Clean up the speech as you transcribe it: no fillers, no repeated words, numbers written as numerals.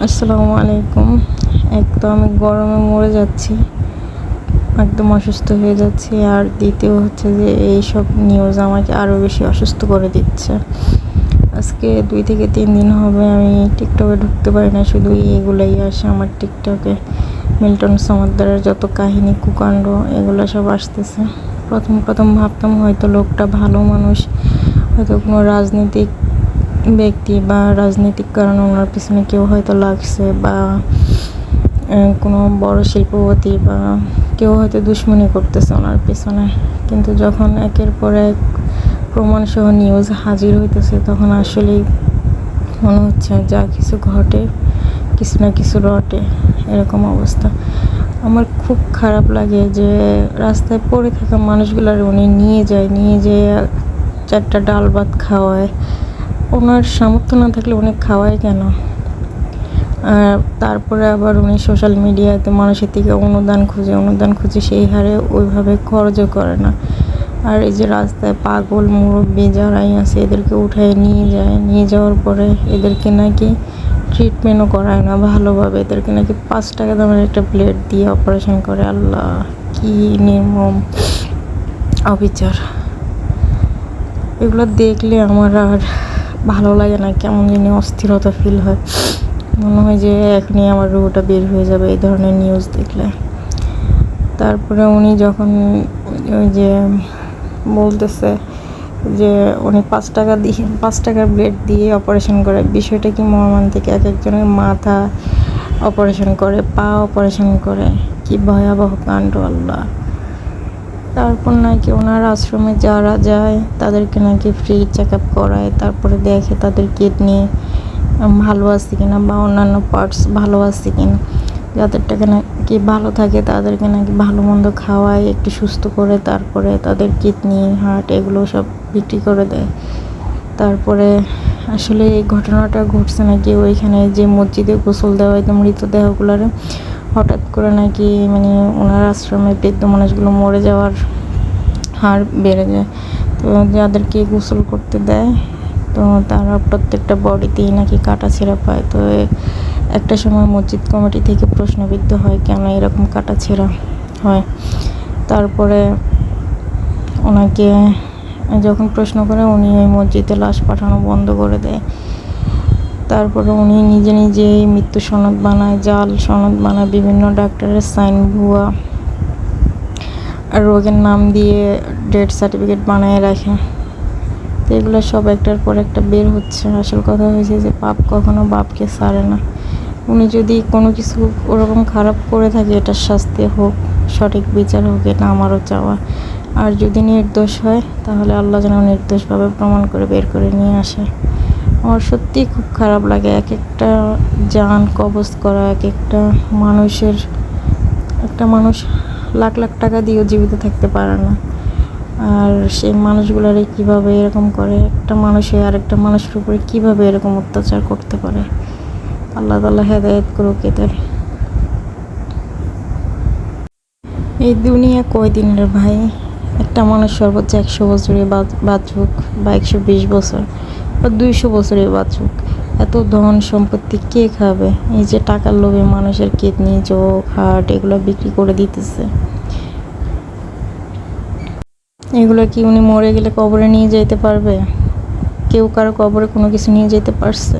আসসালামু আলাইকুম। আমি গরমে মরে যাচ্ছি, একদম অসুস্থ হয়ে যাচ্ছি। আর দ্বিতীয় হচ্ছে যে এইসব নিউজ আমাকে আরও বেশি অসুস্থ করে দিচ্ছে। আজকে 2 থেকে 3 দিন হবে আমি টিকটকে ঢুকতে পারি না, শুধু এগুলোই আসে আমার টিকটকে। মিল্টন সমাদ্দারের যত কাহিনী কুকাণ্ড এগুলো সব আসতেছে। প্রথম ভাবতাম হয়তো লোকটা ভালো মানুষ, হয়তো কোনো রাজনীতিক ব্যক্তি বা রাজনৈতিক কারণে ওনার পিছনে কেউ হয়তো লাগছে, বা কোনো বড় শিল্পপতি বা কেউ হয়তো দুশ্মনী করতেছে ওনার পিছনে। কিন্তু যখন একের পর এক প্রমাণসহ নিউজ হাজির হইতেছে, তখন আসলেই মনে হচ্ছে যা কিছু ঘটে কিছু না কিছু রটে, এরকম অবস্থা। আমার খুব খারাপ লাগে যে রাস্তায় পড়ে থাকা মানুষগুলার উনি নিয়ে যেয়ে 4টা ডাল ভাত খাওয়ায়। ওনার সামর্থ্য না থাকলে উনি খাওয়ায় কেন? তারপরে আবার উনি সোশ্যাল মিডিয়াতে মানুষের থেকে অনুদান খুঁজে সেই হারে ওইভাবে খরচও করে না। আর এই যে রাস্তায় পাগল মুরব্বি যারাই আছে এদেরকে উঠায় নিয়ে যাওয়ার পরে এদেরকে নাকি ট্রিটমেন্টও করায় না ভালোভাবে, এদেরকে নাকি 5 টাকা দামের একটা প্লেট দিয়ে অপারেশন করে। আল্লাহ, কি নির্মম অবিচার! এগুলো দেখলে আমার আর ভালো লাগে না, কেমন জানি অস্থিরতা ফিল হয়। মনে হয় যে এখনই আমার রুহটা বের হয়ে যাবে এই ধরনের নিউজ দেখলে। তারপরে উনি যখন ওই যে বলতেছে যে উনি 5 টাকার ব্লেড দিয়ে অপারেশন করে, বিষয়টা কি মর্মান্তিক! এক একজনের মাথা অপারেশন করে, পা অপারেশন করে, কি ভয়াবহ কাণ্ড! আল্লাহ। তারপর নাকি ওনার আশ্রমে যারা যায় তাদেরকে নাকি ফ্রি চেক আপ করায়, তারপরে দেখে তাদের কিডনি ভালো আছে কিনা বা অন্যান্য পার্টস ভালো আছে কিনা। যাদের টাকা নাকি ভালো থাকে তাদেরকে নাকি ভালো মন্দ খাওয়ায়, একটু সুস্থ করে তারপরে তাদের কিডনি হার্ট এগুলো সব বিক্রি করে দেয়। তারপরে আসলে এই ঘটনাটা ঘটছে নাকি ওইখানে যে মসজিদে গোসল দেওয়া হয় মৃতদেহগুলোরে, হঠাৎ করে নাকি মানে ওনার আশ্রমে বৃদ্ধ মানুষগুলো মরে যাওয়ার হার বেড়ে যায়। তো যাদেরকে গোসল করতে দেয় তো তারা প্রত্যেকটা বডিতেই নাকি কাটা ছেঁড়া পায়। তো একটা সময় মসজিদ কমিটি থেকে প্রশ্নবিদ্ধ হয় কেন এরকম কাটা ছেঁড়া হয়। তারপরে ওনাকে যখন প্রশ্ন করে উনি ওই মসজিদে লাশ পাঠানো বন্ধ করে দেয়। তারপরে উনি নিজেই মৃত্যু সনদ বানায়, জাল সনদ বানায়, বিভিন্ন ডাক্তারের সাইন ভুয়া আর রোগের নাম দিয়ে ডেথ সার্টিফিকেট বানিয়ে রাখে। তো এগুলো সব একটার পর একটা বের হচ্ছে। আসল কথা হয়েছে যে পাপ কখনো বাপকে ছাড়ে না। উনি যদি কোনো কিছু ওরকম খারাপ করে থাকে এটার শাস্তি হোক, সঠিক বিচার হোক, এটা আমারও চাওয়া। আর যদি নির্দোষ হয় তাহলে আল্লাহ যেন নির্দোষভাবে প্রমাণ করে বের করে নিয়ে আসে। আমার সত্যিই খুব খারাপ লাগে এক একটা জান কবজ করা, একটা মানুষ লাখ লাখ টাকা দিয়েও জীবিত থাকতে পারে না। আর সেই মানুষগুলারে কীভাবে এরকম করে, একটা মানুষে আরেকটা মানুষের উপরে কীভাবে এরকম অত্যাচার করতে পারে! আল্লাহ তাআলা হেদায়েত করুক এদের। এই দুনিয়া কয়দিনের ভাই? একটা মানুষ সর্বোচ্চ 100 বছরে বাঁচুক বা 120 বছর বা 200 বছরে বাঁচুক, এত ধন সম্পত্তি কে খাবে? এই যে টাকার লোভে মানুষের কিডনি, চোখ, হার্ট এগুলো বিক্রি করে দিতেছে। এগুলো কি উনি মরে গেলে কবরে নিয়ে যেতে পারবে? কেউ কারো কবরে কোনো কিছু নিয়ে যেতে পারছে?